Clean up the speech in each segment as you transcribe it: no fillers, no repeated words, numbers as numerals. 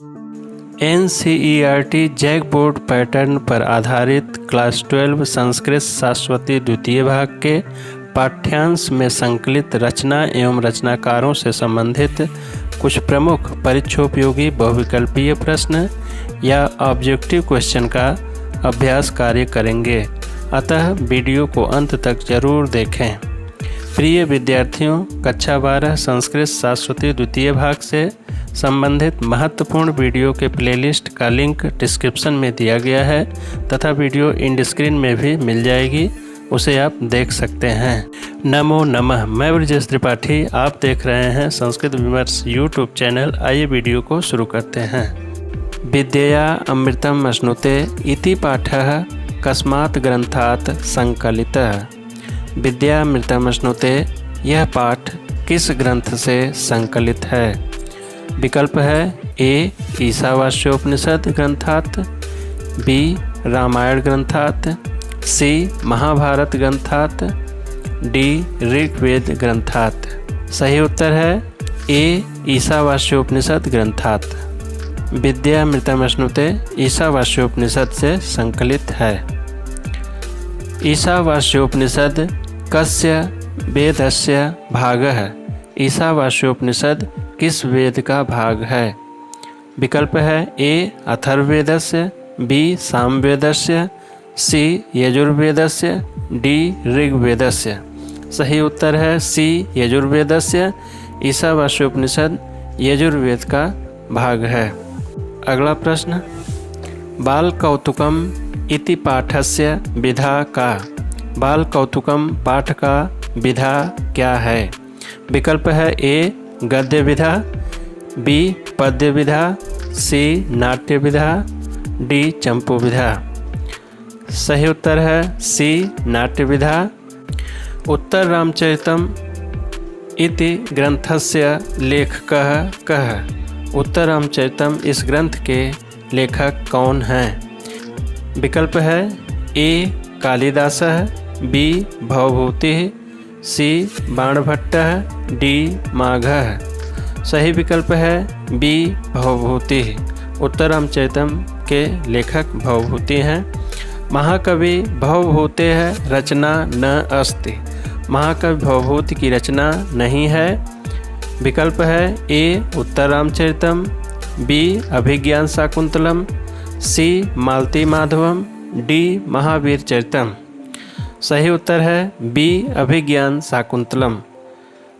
NCERT JAC board pattern पर आधारित class 12 Sanskrit शाश्वती द्वितीय भाग के पाठ्यांश में संकलित रचना एवं रचनाकारों से संबंधित कुछ प्रमुख परीक्षोपयोगी बहुविकल्पीय प्रश्न या ऑब्जेक्टिव क्वेश्चन का अभ्यास कार्य करेंगे, अतः वीडियो को अंत तक जरूर देखें। प्रिय विद्यार्थियों, कक्षा 12 संस्कृत शाश्वती द्वितीय भाग से संबंधित महत्वपूर्ण वीडियो के प्लेलिस्ट का लिंक डिस्क्रिप्शन में दिया गया है तथा वीडियो इंड स्क्रीन में भी मिल जाएगी, उसे आप देख सकते हैं। नमो नमः। मैं ब्रजेश त्रिपाठी, आप देख रहे हैं संस्कृत विमर्श यूट्यूब चैनल। आइए वीडियो को शुरू करते हैं। विद्यया अमृतम अश्नुते इति पाठः कस्मात् ग्रंथात् संकलितः। विद्यामृतम अश्नुते, यह पाठ किस ग्रंथ से संकलित है? विकल्प है ए ईशावास्योपनिषद ग्रंथात्, बी रामायण ग्रंथात्, सी महाभारत ग्रंथात्, डी ऋग्वेद ग्रंथात्। सही उत्तर है ए ईशावास्योपनिषद ग्रंथात्। विद्यामृतमश्नुते ईशावास्योपनिषद से संकलित है। ईशावास्योपनिषद कस्य वेदस्य भागः? ईशावास्योपनिषद किस वेद का भाग है? विकल्प है ए अथर्ववेदस्य, बी सामवेदस्य, सी यजुर्वेदस्य, डी ऋग्वेदस्य। सही उत्तर है सी यजुर्वेदस्य। ईशावास्योपनिषद यजुर्वेद का भाग है। अगला प्रश्न, बाल कौतुकम इति पाठस्य विधा का? बाल कौतुकम पाठ का विधा क्या है? विकल्प है ए गद्य विधा, बी पद्य विधा, सी नाट्य विधा, डी चंपू विधा। सही उत्तर है सी नाट्य विधा। उत्तर रामचरितम इति ग्रंथस्य लेखकः कः? उत्तर रामचरितम इस ग्रंथ के लेखक कौन हैं? विकल्प है ए कालिदासः, बी भवभूतिः, सी बाणभट्टः, डी माघः। सही विकल्प है बी भवभूतिः। उत्तर रामचरितम के लेखक भवभूति हैं। महाकवि भवभूतेः रचना न अस्ति। महाकवि भवभूति की रचना नहीं है। विकल्प है ए उत्तर रामचरितम, बी अभिज्ञान शाकुंतलम, सी मालती माधवम, डी महावीर चरितम। सही उत्तर है बी अभिज्ञान शाकुंतलम,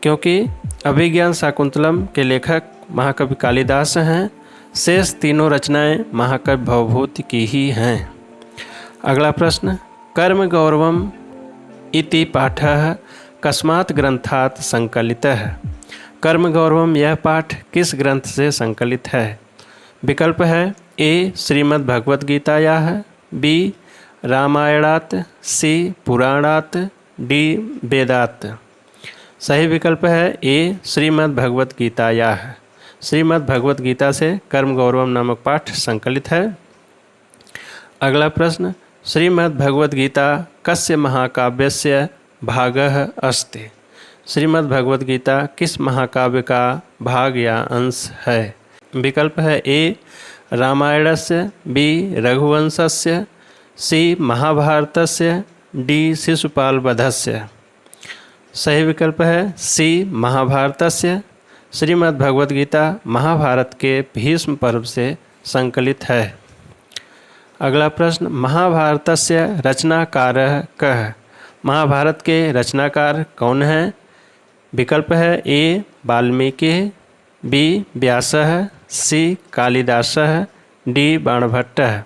क्योंकि अभिज्ञान शाकुंतलम के लेखक महाकवि कालिदास हैं। शेष तीनों रचनाएं महाकवि भवभूति की ही हैं। अगला प्रश्न, कर्म गौरवम इति पाठः कस्मात् ग्रंथात् संकलितः? कर्म गौरवम यह पाठ किस ग्रंथ से संकलित है? विकल्प है ए श्रीमद् भगवद गीतायाः, बी रामायणात्, सी पुराणात्, डी वेदात्। सही विकल्प है ए श्रीमद् भगवद गीतायाः। श्रीमद् भगवद गीता से कर्म गौरवम नामक पाठ संकलित है। अगला प्रश्न, श्रीमद् भगवद गीता कस्य महाकाव्यस्य भागः अस्ति? श्रीमद् भगवद गीता किस महाकाव्य का भाग या अंश है? विकल्प है ए रामायणस्य, बी रघुवंशस्य, सी महाभारतस्य, डी शिशुपालवधस्य। सही विकल्प है सी महाभारतस्य। श्रीमद् भगवद गीता महाभारत के भीष्म पर्व से संकलित है। अगला प्रश्न, महाभारतस्य रचनाकारः कः? महाभारत के रचनाकार कौन हैं? विकल्प है ए वाल्मीकि, बी व्यासः, सी कालिदासः, डी बाणभट्टः।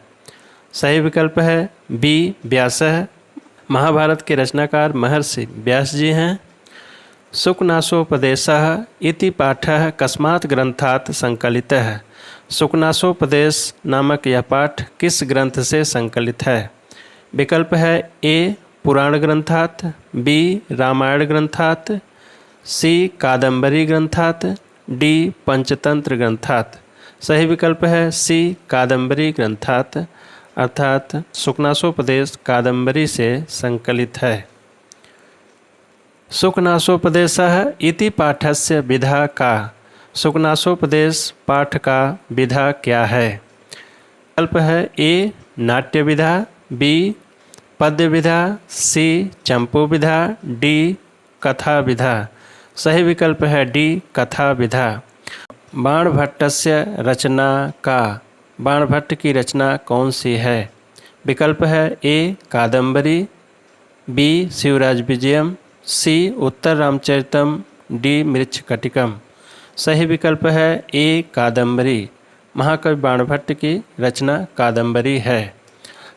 सही विकल्प है बी व्यासः। महाभारत के रचनाकार महर्षि व्यास जी हैं। शुकनासोपदेशः इति पाठः कस्मात् ग्रंथात् संकलितः? शुकनासोपदेश नामक यह पाठ किस ग्रंथ से संकलित है? विकल्प है ए पुराण ग्रंथात्, बी रामायण ग्रंथात्, सी कादंबरी ग्रंथात्, डी पंचतंत्र ग्रंथात्। सही विकल्प है सी कादंबरी ग्रंथात्, अर्थात शुकनासोपदेश कादंबरी से संकलित है। शुकनासोपदेशः इति पाठस्य विधा का? सुकनासोपदेश पाठ का विधा क्या है? विकल्प है ए नाट्य विधा, बी पद्य विधा, सी चंपू विधा, डी कथा विधा। सही विकल्प है डी कथा विधा। बाणभट्टस्य रचना का, बाणभट्ट की रचना कौन सी है? विकल्प है ए कादंबरी, बी शिवराज विजयम, सी उत्तर रामचरितम, डी मृच्छकटिकम। सही विकल्प है ए कादंबरी। महाकवि बाणभट्ट की रचना कादंबरी है।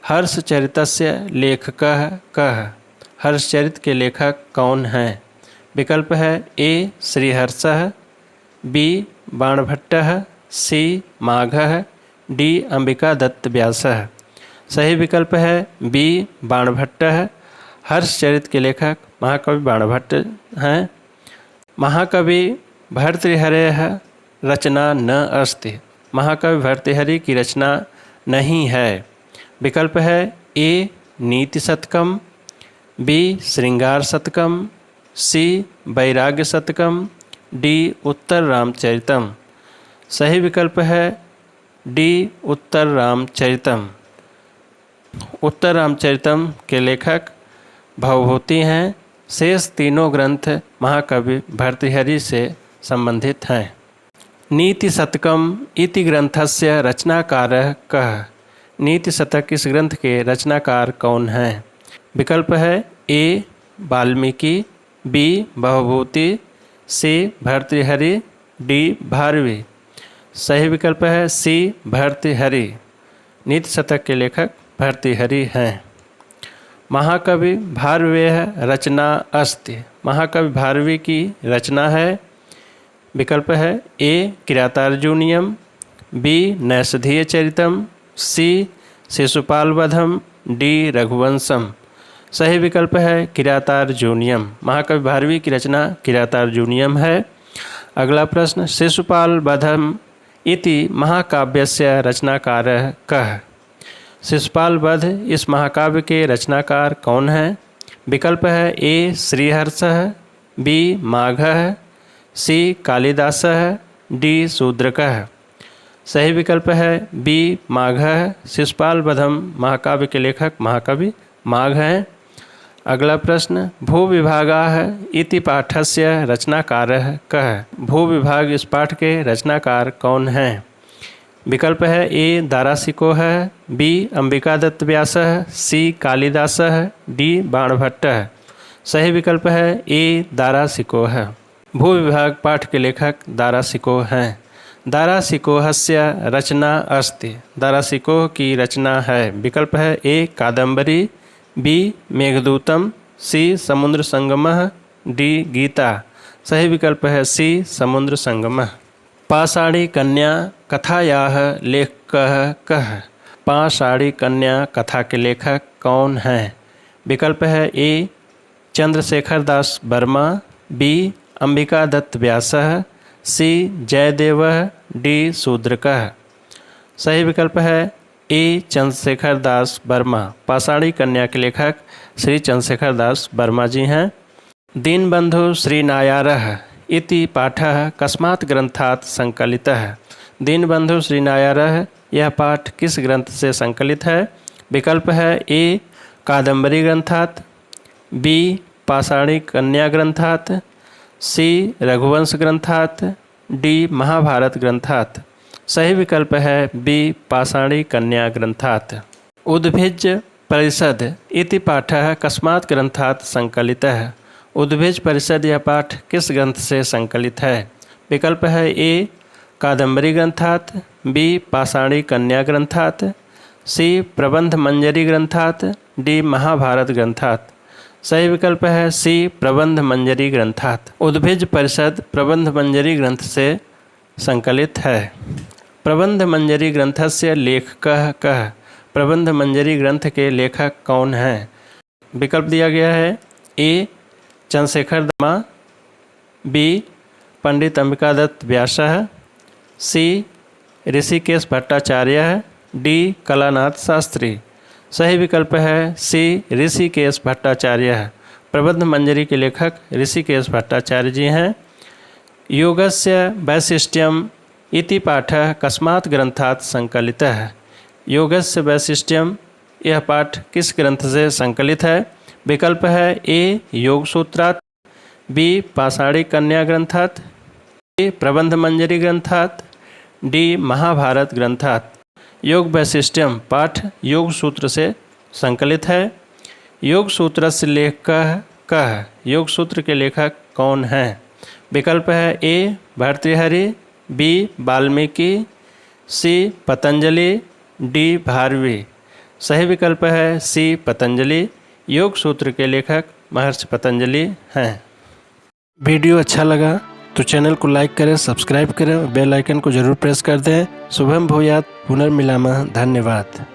हर्षचरितस्य लेखकः कः? हर्षचरित के लेखक कौन हैं? विकल्प है ए श्रीहर्षः, बी बाणभट्टः, सी माघः, डी अंबिकादत्त व्यासः। सही विकल्प है बी बाणभट्टः। हर्षचरित के लेखक महाकवि बाणभट्ट हैं। महाकवि भर्तृहरेः रचना न अस्ति। महाकवि भर्तृहरि की रचना नहीं है। विकल्प है ए नीति शतकम, बी श्रृंगार शतकम, सी वैराग्य शतकम, डी उत्तर रामचरितम। सही विकल्प है डी उत्तर रामचरितम। उत्तर रामचरितम के लेखक भवभूति हैं। शेष तीनों ग्रंथ महाकवि भर्तृहरि से संबंधित हैं। नीति शतकम इति ग्रंथस्य रचनाकारः कः? नीति शतक इस ग्रंथ के रचनाकार कौन हैं? विकल्प है ए वाल्मीकि, बी भवभूति, सी भर्तृहरि, डी भारवी। सही विकल्प है सी भर्तृहरि। नीति शतक के लेखक भर्तृहरि हैं। महाकवि भारवेः रचना अस्ति। महाकवि भारवी की रचना है। विकल्प है ए किरातार्जुनीयम, बी नैषधीय चरितम, सी शिशुपालवधम, डी रघुवंशम। सही विकल्प है किरातार्जुनीयम। महाकवि भारवी की रचना किरातार्जुनीयम है। अगला प्रश्न, शिशुपालवधम इति महाकाव्यस्य रचनाकारः कः? शिशुपाल वध इस महाकाव्य के रचनाकार कौन हैं? विकल्प है ए श्रीहर्षः, बी माघः, सी कालिदासः, डी शूद्रकः। सही विकल्प है बी माघः। शिशुपाल वधम महाकाव्य के लेखक महाकवि माघ हैं। अगला प्रश्न, भूविभागाः इति पाठस्य रचनाकारः कः? भूविभाग इस पाठ के रचनाकार कौन हैं? विकल्प है ए दारासिकोह, बी अंबिकादत्त व्यासः, सी कालिदासः, डी बाणभट्टः। सही विकल्प है ए दारासिकोह। भूविभाग पाठ के लेखक दारासिकोह हैं। दारासिकोहस्य रचना अस्ति। दारासिकोह की रचना है। विकल्प है ए कादंबरी, बी मेघदूतम, सी समुद्र संगमः, डी गीता। सही विकल्प है सी समुद्र संगमः। पाषाणी कन्या कथायाः लेखकः कः? पाषाणी कन्या कथा के लेखक कौन हैं? विकल्प है ए चंद्रशेखर दास वर्मा, बी अंबिकादत्त व्यासः, सी जयदेवः, डी शूद्रकः। सही विकल्प है ए चंद्रशेखर दास वर्मा। पाषाणी कन्या के लेखक श्री चंद्रशेखर दास वर्मा जी हैं। दीनबंधु श्रीनायारः इति पाठः कस्मात् ग्रंथात् संकलितः? दीनबंधु श्रीनायारः यह पाठ किस ग्रंथ से संकलित है? विकल्प है ए कादंबरी ग्रंथात्, बी पाषाणी कन्या ग्रंथात्, सी रघुवंश ग्रंथात्, डी महाभारत ग्रंथात्। सही विकल्प है बी पाषाणी कन्या ग्रंथात्। उद्भिज परिषद इति पाठः कस्मात् ग्रंथात् संकलितः? उद्भिज परिषद यह पाठ किस ग्रंथ से संकलित है? विकल्प है ए कादंबरी ग्रंथात्, बी पाषाणी कन्या ग्रंथात्, सी प्रबंध मंजरी ग्रंथात्, डी महाभारत ग्रंथात्। सही विकल्प है सी प्रबंध मंजरी ग्रंथात्। उद्भिज परिषद प्रबंध मंजरी ग्रंथ से संकलित है। प्रबंध मंजरी ग्रंथस्य लेखकः कः? प्रबंध मंजरी ग्रंथ के लेखक कौन हैं? विकल्प दिया गया है ए चंद्रशेखर वर्मा, बी पंडित अंबिकादत्त व्यासः, सी ऋषिकेश भट्टाचार्य, डी कलानाथ शास्त्री। सही विकल्प है सी ऋषिकेश भट्टाचार्य। प्रबंध मंजरी के लेखक ऋषिकेश भट्टाचार्य जी हैं। योगस्य वैशिष्ट्यम् इति पाठः कस्मात् ग्रंथात् संकलितः। योगस्य वैशिष्ट्यम्, यह पाठ किस ग्रंथ से संकलित है। विकल्प है ए योग सूत्रात्, बी पाषाणी कन्या ग्रंथात्, सी प्रबंध मंजरी ग्रंथात्, डी महाभारत ग्रंथात्। योग वैशिष्ट्यम पाठ योग सूत्र से संकलित है। योग सूत्र से लेखक कह, योग सूत्र के लेखक कौन हैं। विकल्प है ए भर्तृहरि, बी वाल्मीकि, सी पतंजलि, डी भारवी। सही विकल्प है सी पतंजलि। योग सूत्र के लेखक महर्षि पतंजलि हैं। वीडियो अच्छा लगा तो चैनल को लाइक करें, सब्सक्राइब करें, बेल आइकन को जरूर प्रेस कर दें। शुभम भूयात्, पुनर्मिलामः। धन्यवाद।